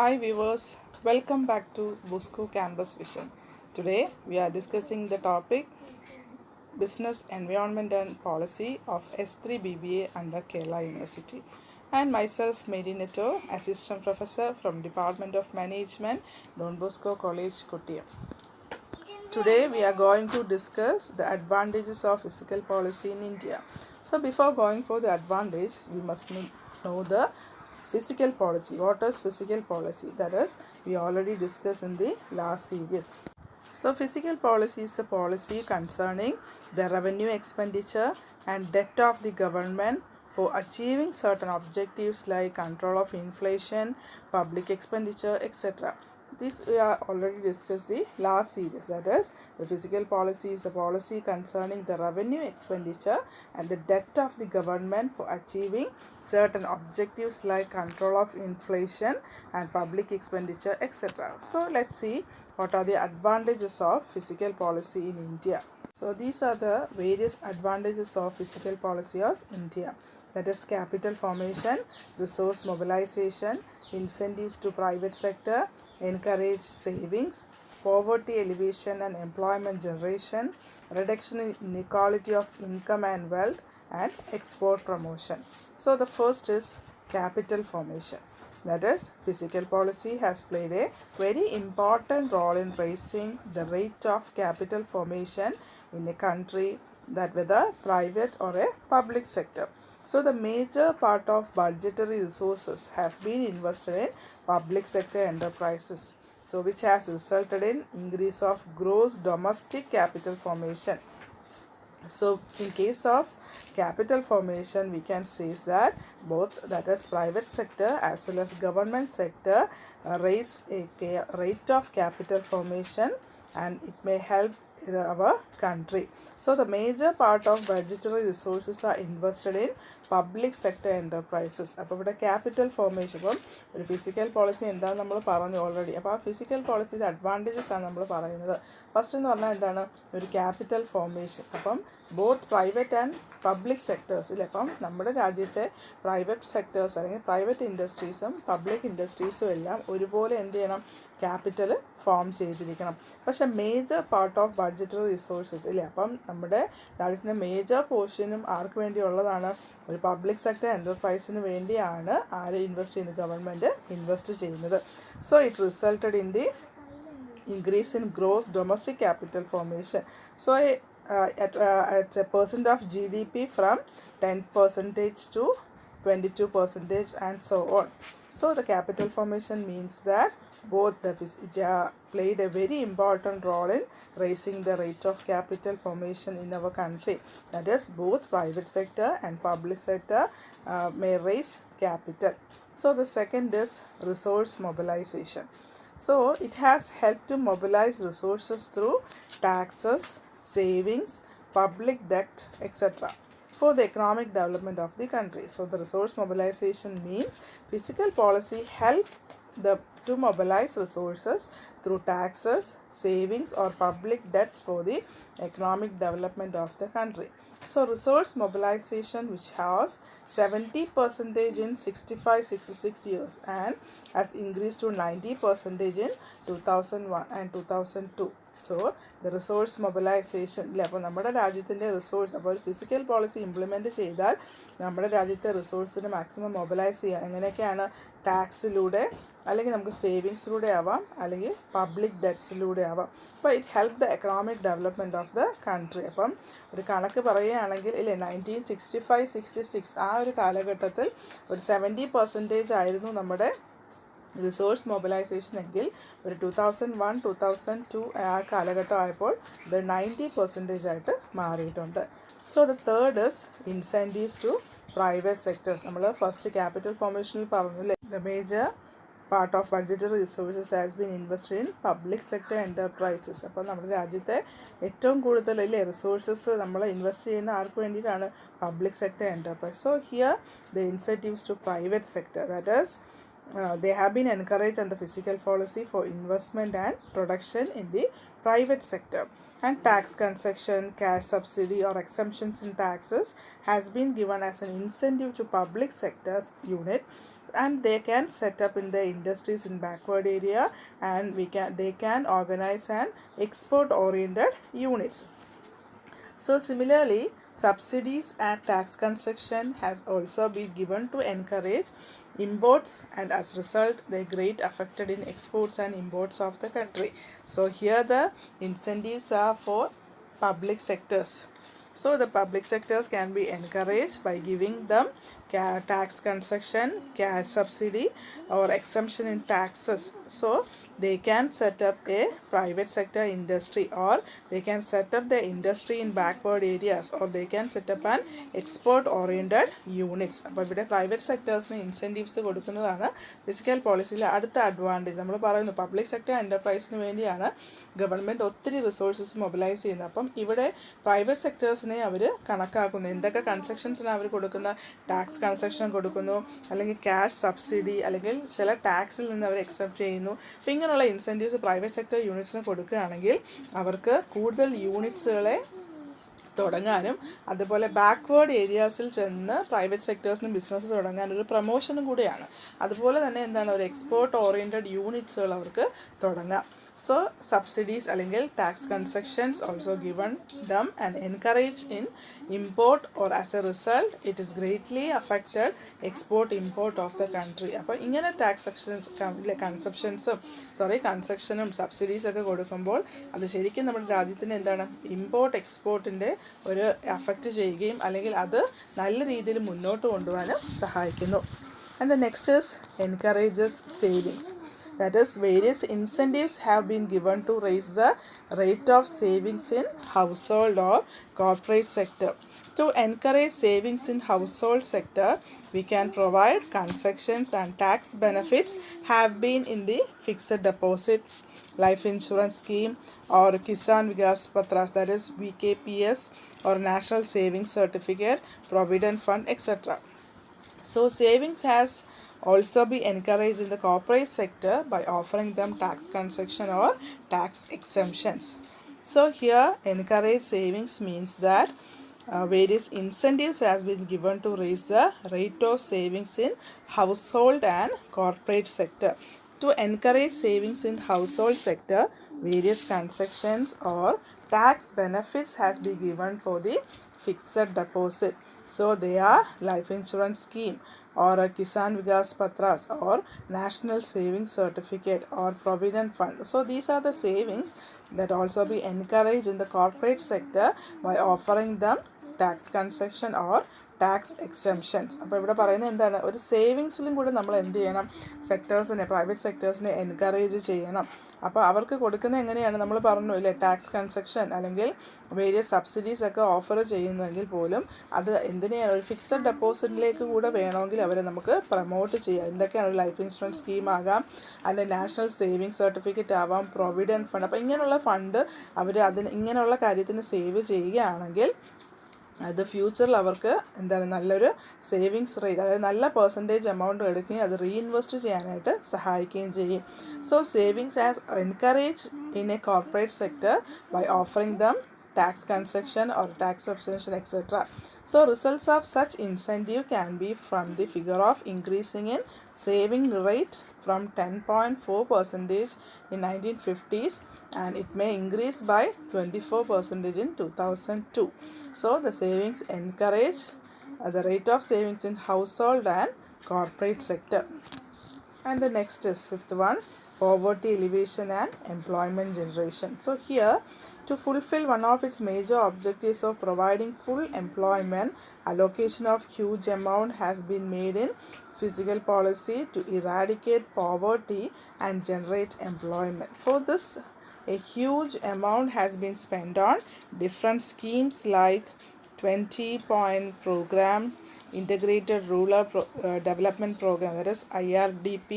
Hi viewers, welcome back to Busco Campus Vision. Today we are discussing the topic Business Environment and Policy of S3 BBA under Kerala University. And myself Mary Netto, Assistant Professor from Department of Management, Don Bosco College, Kottayam. Today we are going to discuss the advantages of fiscal policy in India. So before going for the advantage, we must know the fiscal policy. What is fiscal policy? That is, we already discussed in the last series. So fiscal policy is a policy concerning the revenue expenditure and debt of the government for achieving certain objectives like control of inflation, public expenditure, etc. This we are already discussed the last series. That is, the fiscal policy is a policy concerning the revenue expenditure and the debt of the government for achieving certain objectives like control of inflation and public expenditure, etc. So let's see what are the advantages of fiscal policy in India. So these are the various advantages of fiscal policy of India. That is capital formation, resource mobilization, incentives to private sector, encourage savings, poverty alleviation and employment generation, reduction in inequality of income and wealth, and export promotion. So the first is capital formation. That is, fiscal policy has played a very important role in raising the rate of capital formation in a country, that whether private or a public sector. So the major part of budgetary resources has been invested in public sector enterprises, so which has resulted in increase of gross domestic capital formation. So in case of capital formation, we can say that both, that is private sector as well as government sector, raise a rate of capital formation, and it may help in our country. So the major part of budgetary resources are invested in public sector enterprises. അപ്പോൾ ഇവിടെ capital formation, ഇപ്പം ഒരു physical policy എന്താണെന്ന് നമ്മൾ പറഞ്ഞു already. അപ്പോൾ ആ physical പോളിസിയുടെ അഡ്വാൻറ്റേജസ് ആണ് നമ്മൾ പറയുന്നത്. ഫസ്റ്റ് എന്ന് പറഞ്ഞാൽ എന്താണ്, ഒരു ക്യാപിറ്റൽ ഫോർമേഷൻ. അപ്പം both private and public sectors ഇല്ലേ, അപ്പം നമ്മുടെ രാജ്യത്തെ പ്രൈവറ്റ് സെക്ടേഴ്സ് അല്ലെങ്കിൽ പ്രൈവറ്റ് ഇൻഡസ്ട്രീസും പബ്ലിക് ഇൻഡസ്ട്രീസും എല്ലാം ഒരുപോലെ എന്ത് ചെയ്യണം, ക്യാപിറ്റൽ ഫോം ചെയ്തിരിക്കണം. പക്ഷെ major part of budgetary resources ഇല്ലേ, അപ്പം നമ്മുടെ രാജ്യത്തിൻ്റെ മേജർ പോർഷനും ആർക്ക് വേണ്ടിയുള്ളതാണ്, ഒരു പബ്ലിക് സെക്ടർ എൻ്റർപ്രൈസിന് വേണ്ടിയാണ് ആര് ഇൻവെസ്റ്റ് ചെയ്യുന്നത്, ഗവൺമെൻറ് ഇൻവെസ്റ്റ് ചെയ്യുന്നത്. So it resulted in the increase in gross domestic capital formation. So at a percent of GDP from 10% to 22% and so on. So the capital formation means that both it played a very important role in raising the rate of capital formation in our country. That is, both private sector and public sector may raise capital. So the second is resource mobilization. So it has helped to mobilize resources through taxes, savings, public debt, etc. for the economic development of the country. So the resource mobilization means fiscal policy help to mobilize resources through taxes, savings or public debts for the economic development of the country. So resource mobilization, which has 70% in 65-66 years and has increased to 90% in 2001 and 2002. So the resource mobilization ഇല്ല, അപ്പോൾ നമ്മുടെ രാജ്യത്തിൻ്റെ resource, അപ്പോൾ ഒരു physical policy implement ചെയ്താൽ നമ്മുടെ രാജ്യത്തെ റിസോഴ്സിന് maximum mobilise ചെയ്യുക. എങ്ങനെയൊക്കെയാണ്, ടാക്സിലൂടെ, അല്ലെങ്കിൽ നമുക്ക് സേവിങ്സിലൂടെ ആവാം, അല്ലെങ്കിൽ പബ്ലിക് ഡെറ്റ്സിലൂടെ ആവാം. അപ്പോൾ it help the economic development of the country. അപ്പം ഒരു കണക്ക് പറയുകയാണെങ്കിൽ ഇല്ലേ, 1965-66 ആ ഒരു കാലഘട്ടത്തിൽ ഒരു 70% ആയിരുന്നു നമ്മുടെ റിസോഴ്സ് മൊബിലൈസേഷൻ എങ്കിൽ ഒരു 2001-2002 ആ കാലഘട്ടം ആയപ്പോൾ ഇത് 90% ആയിട്ട് മാറിയിട്ടുണ്ട്. So the third is incentives to private sectors. നമ്മൾ ഫസ്റ്റ് ക്യാപിറ്റൽ ഫോർമേഷനിൽ പറഞ്ഞില്ലേ, the major part of budgetary resources has been invested in public sector enterprises. അപ്പോൾ നമ്മുടെ രാജ്യത്തെ ഏറ്റവും കൂടുതൽ അല്ലേ റിസോഴ്സസ് നമ്മൾ ഇൻവെസ്റ്റ് ചെയ്യുന്ന ആർക്ക് വേണ്ടിയിട്ടാണ്, public sector enterprise. So here the incentives to private sector, that is they have been encouraged under fiscal policy for investment and production in the private sector. And tax concession, cash subsidy or exemptions in taxes has been given as an incentive to public sector's unit and they can set up in the industries in backward area, and they can organize an export oriented units. So similarly, subsidies and tax concession has also been given to encourage imports, and as a result they great affected in exports and imports of the country. So here the incentives are for public sectors. So the public sectors can be encouraged by giving them tax concession, cash subsidy, or exemption in taxes. So they can set up a private sector industry, or they can set up the industry in backward areas, or they can set up an export oriented units. അപ്പോൾ ഇവിടെ private സെക്ടേഴ്സിന് incentives കൊടുക്കുന്നതാണ് physical പോളിസിയിലെ അടുത്ത advantage. നമ്മൾ പറയുന്നു public sector എൻ്റർപ്രൈസിന് വേണ്ടിയാണ് government ഒത്തിരി resources mobilise ചെയ്യുന്നത്. അപ്പം ഇവിടെ പ്രൈവറ്റ് സെക്ടേഴ്സിനെ അവർ കണക്കാക്കുന്നു. എന്തൊക്കെ കൺസെഷൻസിന് അവർ കൊടുക്കുന്ന, ടാക്സ് കൺസെഷൻ കൊടുക്കുന്നു, അല്ലെങ്കിൽ ക്യാഷ് സബ്സിഡി, അല്ലെങ്കിൽ ചില ടാക്സിൽ നിന്ന് അവർ എക്സെപ്റ്റ് ചെയ്യുന്നു. അപ്പോൾ ഇങ്ങനെയുള്ള ഇൻസെൻറ്റീവ്സ് പ്രൈവറ്റ് സെക്ടർ യൂണിറ്റ്സിന് കൊടുക്കുകയാണെങ്കിൽ അവർക്ക് കൂടുതൽ യൂണിറ്റ്സുകളെ തുടങ്ങാനും അതുപോലെ ബാക്ക്വേർഡ് ഏരിയാസിൽ ചെന്ന് പ്രൈവറ്റ് സെക്ടേഴ്സിനും ബിസിനസ് തുടങ്ങാൻ ഒരു പ്രൊമോഷനും കൂടിയാണ്. അതുപോലെ തന്നെ എന്താണ്, ഒരു എക്സ്പോർട്ട് ഓറിയൻറ്റഡ് യൂണിറ്റ്സുകൾ അവർക്ക് തുടങ്ങാം. So subsidies അല്ലെങ്കിൽ tax concessions also given them and encourage in import, or as a result it is greatly affected export import of the country. അപ്പോൾ ഇങ്ങനെ ടാക്സ് കൺസെക്ഷനും സബ്സിഡീസ് ഒക്കെ കൊടുക്കുമ്പോൾ അത് ശരിക്കും നമ്മുടെ രാജ്യത്തിന് എന്താണ്, ഇമ്പോർട്ട് എക്സ്പോർട്ടിൻ്റെ ഒരു അഫക്റ്റ് ചെയ്യുകയും അല്ലെങ്കിൽ അത് നല്ല രീതിയിൽ മുന്നോട്ട് കൊണ്ടുപോകാനും സഹായിക്കുന്നു. And the next is encourages savings. That is, various incentives have been given to raise the rate of savings in household or corporate sector. To encourage savings in household sector, we can provide concessions and tax benefits have been in the fixed deposit, life insurance scheme, or Kisan Vikas Patras, that is VKPS, or National Savings Certificate, Provident Fund, etc. So savings has also be encouraged in the corporate sector by offering them tax concession or tax exemptions. So here encourage savings means that various incentives has been given to raise the rate of savings in household and corporate sector. To encourage savings in household sector, various concessions or tax benefits has been given for the fixed deposit. So they are life insurance scheme, or a Kisan Vikas Patras, or National Savings Certificate, or Provident Fund. So these are the savings that also be encouraged in the corporate sector by offering them tax concession or tax എക്സെംഷൻസ്. അപ്പോൾ ഇവിടെ പറയുന്നത് എന്താണ്, ഒരു സേവിങ്സിലും കൂടെ നമ്മൾ എന്ത് ചെയ്യണം, സെക്ടേഴ്സിനെ, private സെക്ടേഴ്സിനെ encourage ചെയ്യണം. അപ്പോൾ അവർക്ക് കൊടുക്കുന്നത് എങ്ങനെയാണ്, നമ്മൾ പറഞ്ഞു ഇല്ലേ, ടാക്സ് കൺസെഷൻ അല്ലെങ്കിൽ വേരിയസ് സബ്സിഡീസ് ഒക്കെ ഓഫർ ചെയ്യുന്നെങ്കിൽ പോലും അത് എന്തിനെയാണ്, ഒരു ഫിക്സഡ് ഡെപ്പോസിറ്റിലേക്ക് കൂടെ വേണമെങ്കിൽ അവരെ നമുക്ക് പ്രൊമോട്ട് ചെയ്യാം. എന്തൊക്കെയാണ്, ഒരു ലൈഫ് ഇൻഷുറൻസ് സ്കീം ആകാം, അല്ലെങ്കിൽ നാഷണൽ സേവിങ്സ് സർട്ടിഫിക്കറ്റ് ആവാം, പ്രൊവിഡൻറ്റ് ഫണ്ട്. അപ്പോൾ ഇങ്ങനെയുള്ള ഫണ്ട് അവർ അതിന് ഇങ്ങനെയുള്ള കാര്യത്തിന് സേവ് ചെയ്യുകയാണെങ്കിൽ അത് ഫ്യൂച്ചറിൽ അവർക്ക് എന്താണ്, നല്ലൊരു സേവിങ്സ് റേറ്റ്, അതായത് നല്ല പെർസെൻറ്റേജ് എമൗണ്ട് എടുക്കുകയും അത് റീഇൻവെസ്റ്റ് ചെയ്യാനായിട്ട് സഹായിക്കുകയും ചെയ്യും. So savings as encourage in a corporate sector by offering them tax concession or tax subvention, etc. So results of such incentive can be from the figure of increasing in saving rate from 10.4% in 1950s, and it may increase by 24% in 2002. So the savings encourage the rate of savings in household and corporate sector. And the next is fifth one, poverty alleviation and employment generation. So here, to fulfill one of its major objectives of providing full employment, allocation of huge amount has been made in fiscal policy to eradicate poverty and generate employment. For this, a huge amount has been spent on different schemes like 20-point program, integrated rural development program, that is IRDP,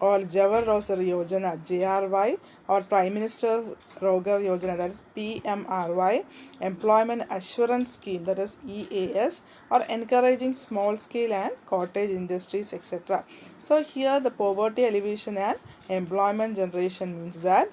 or Jawar Rosar Yojana, JRY, or Prime Minister Rogar Yojana, that is PMRY, Employment Assurance Scheme, that is EAS, or encouraging small scale and cottage industries, etc. So here the poverty alleviation and employment generation means that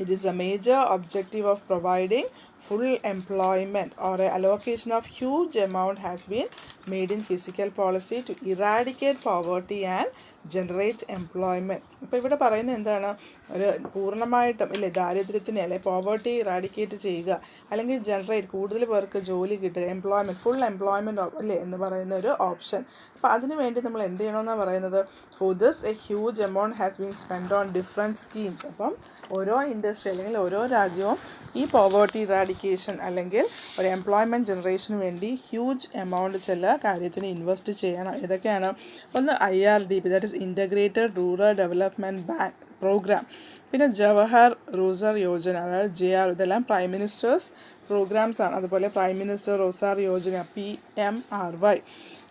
It is a major objective of providing full employment or a allocation of huge amount has been made in physical policy to eradicate poverty and generate employment. ഇപ്പോൾ ഇവിടെ പറയുന്നത് എന്താണ്, ഒരു പൂർണ്ണമായിട്ടും ഇല്ലേ ദാരിദ്ര്യത്തിനെ അല്ലെ poverty eradicate ചെയ്യുക, അല്ലെങ്കിൽ ജനറേറ്റ് കൂടുതൽ പേർക്ക് ജോലി കിട്ടുക, എംപ്ലോയ്മെൻറ്റ് ഫുൾ എംപ്ലോയ്മെൻറ്റ് അല്ലേ എന്ന് പറയുന്ന ഒരു ഓപ്ഷൻ. അപ്പോൾ അതിന് വേണ്ടി നമ്മൾ എന്ത് ചെയ്യണമെന്നാണ് പറയുന്നത്, for this A huge amount has been spend on different schemes. അപ്പം ഓരോ ഇൻഡസ്ട്രി അല്ലെങ്കിൽ ഓരോ രാജ്യവും ഈ പോവർട്ടി ഇറാഡിക്കേഷൻ അല്ലെങ്കിൽ ഒരു എംപ്ലോയ്മെൻറ്റ് ജനറേഷന് വേണ്ടി ഹ്യൂജ് എമൗണ്ട് ചില കാര്യത്തിന് ഇൻവെസ്റ്റ് ചെയ്യണം. ഇതൊക്കെയാണ് ഒന്ന് IRDP, that is integrated rural development bank program, പിന്നെ ജവഹർ റോസർ യോജന അതായത് JR, ഇതെല്ലാം പ്രൈം മിനിസ്റ്റേഴ്സ് പ്രോഗ്രാംസ് ആണ്. അതുപോലെ പ്രൈം മിനിസ്റ്റർ റോസാർ യോജന PMRY,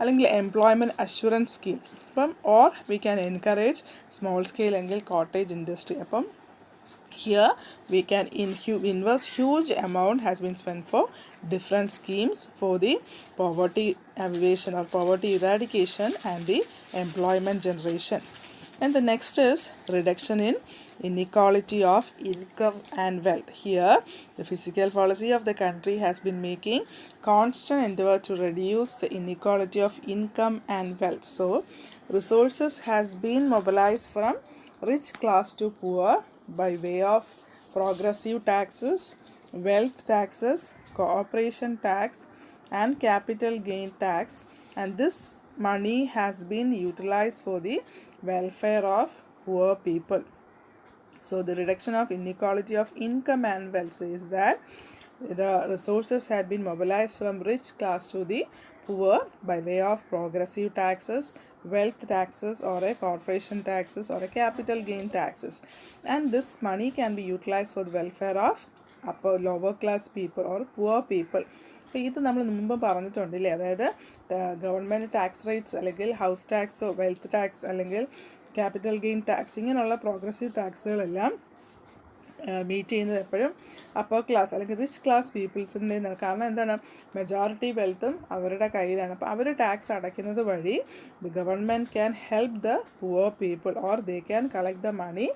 അല്ലെങ്കിൽ എംപ്ലോയ്മെൻറ്റ് അഷുറൻസ് സ്കീം. അപ്പം or we can encourage small scale എങ്കിൽ കോട്ടേജ് ഇൻഡസ്ട്രി. അപ്പം here we can invest huge amount has been spent for different schemes for the poverty alleviation or poverty eradication and the employment generation. And the next is reduction in inequality of income and wealth. Here the fiscal policy of the country has been making constant endeavor to reduce the inequality of income and wealth. So resources has been mobilized from rich class to poor by way of progressive taxes, wealth taxes, corporation tax and capital gain tax, and this money has been utilized for the welfare of poor people. So the reduction of inequality of income and wealth says that the resources had been mobilized from rich class to the poor by way of progressive taxes, wealth taxes or a corporation taxes or a capital gain taxes, and this money can be utilized for the welfare of upper lower class people or poor people. അപ്പോൾ ഇത് നമ്മൾ മുമ്പ് പറഞ്ഞിട്ടുണ്ടല്ലേ, അതായത് government tax rates അല്ലെങ്കിൽ house ടാക്സോ wealth tax അല്ലെങ്കിൽ capital gain tax ഇങ്ങനെയുള്ള progressive ടാക്സുകളെല്ലാം meet ചെയ്യുന്നത് എപ്പോഴും അപ്പർ ക്ലാസ് അല്ലെങ്കിൽ റിച്ച് ക്ലാസ് പീപ്പിൾസിൻ്റെ. കാരണം എന്താണ്, മെജോറിറ്റി വെൽത്തും അവരുടെ കയ്യിലാണ്. അപ്പോൾ അവർ ടാക്സ് അടയ്ക്കുന്നത് വഴി the government can help the poor people or they can collect the money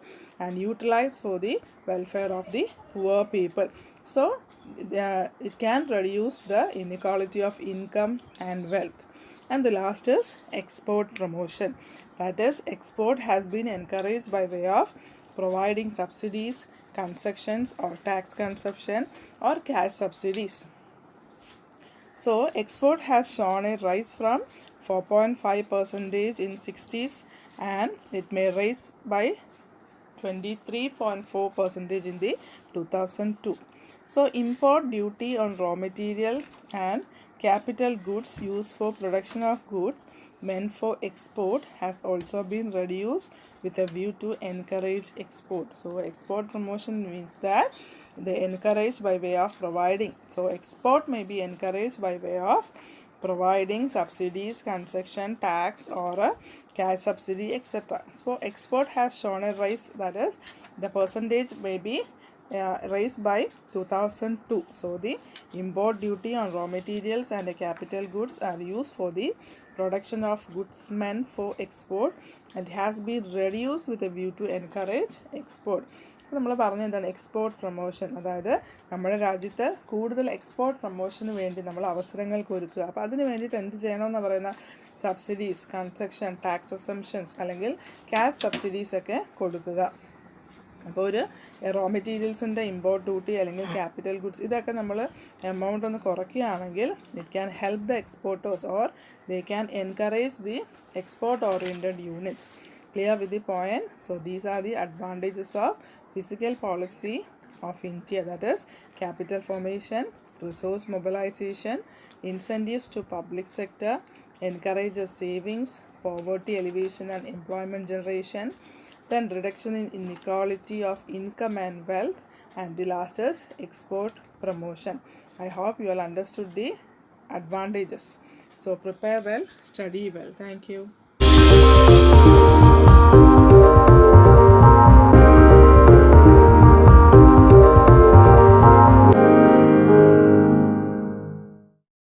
and utilise for the welfare of the poor people. So it can reduce the inequality of income and wealth. And the last is export promotion. That is, export has been encouraged by way of providing subsidies, concessions or tax concession or cash subsidies. So export has shown a rise from 4.5% in 60s and it may rise by 23.4% in the 2002. So import duty on raw material and capital goods used for production of goods meant for export has also been reduced with a view to encourage export. So export promotion means that they encourage by way of providing. So export may be encouraged by way of providing subsidies, concession, tax or a cash subsidy, etc. So export has shown a rise, that is the percentage may be raised by 2002. So the import duty on raw materials and the capital goods are used for the production of goods meant for export and has been reduced with a view to encourage export. നമ്മൾ പറഞ്ഞ എന്താണ്, export promotion, അതായത് നമ്മുടെ രാജ്യത്ത് കൂടുതൽ export പ്രൊമോഷന് വേണ്ടി നമ്മൾ അവസരങ്ങൾ ഒരുക്കുക. അപ്പോൾ അതിന് വേണ്ടിയിട്ട് എന്ത് ചെയ്യണമെന്ന് പറയുന്ന സബ്സിഡീസ്, കൺസെഷൻ, ടാക്സ് എക്സംഷൻസ് അല്ലെങ്കിൽ ക്യാഷ് സബ്സിഡീസ് ഒക്കെ കൊടുക്കുക. അപ്പോൾ ഒരു റോ മെറ്റീരിയൽസിൻ്റെ ഇമ്പോർട്ട് ഡ്യൂട്ടി അല്ലെങ്കിൽ ക്യാപിറ്റൽ ഗുഡ്സ് ഇതൊക്കെ നമ്മൾ എമൗണ്ട് ഒന്ന് കുറയ്ക്കുകയാണെങ്കിൽ it can help the exporters or they can encourage the export oriented units. Clear with the point? So these are the advantages of fiscal policy of India, that is capital formation, resource mobilization, incentives to public sector, encourages savings, poverty alleviation and employment generation, then reduction in inequality of income and wealth, and the last is export promotion. I hope you all understood the advantages. So prepare well, study well. Thank you.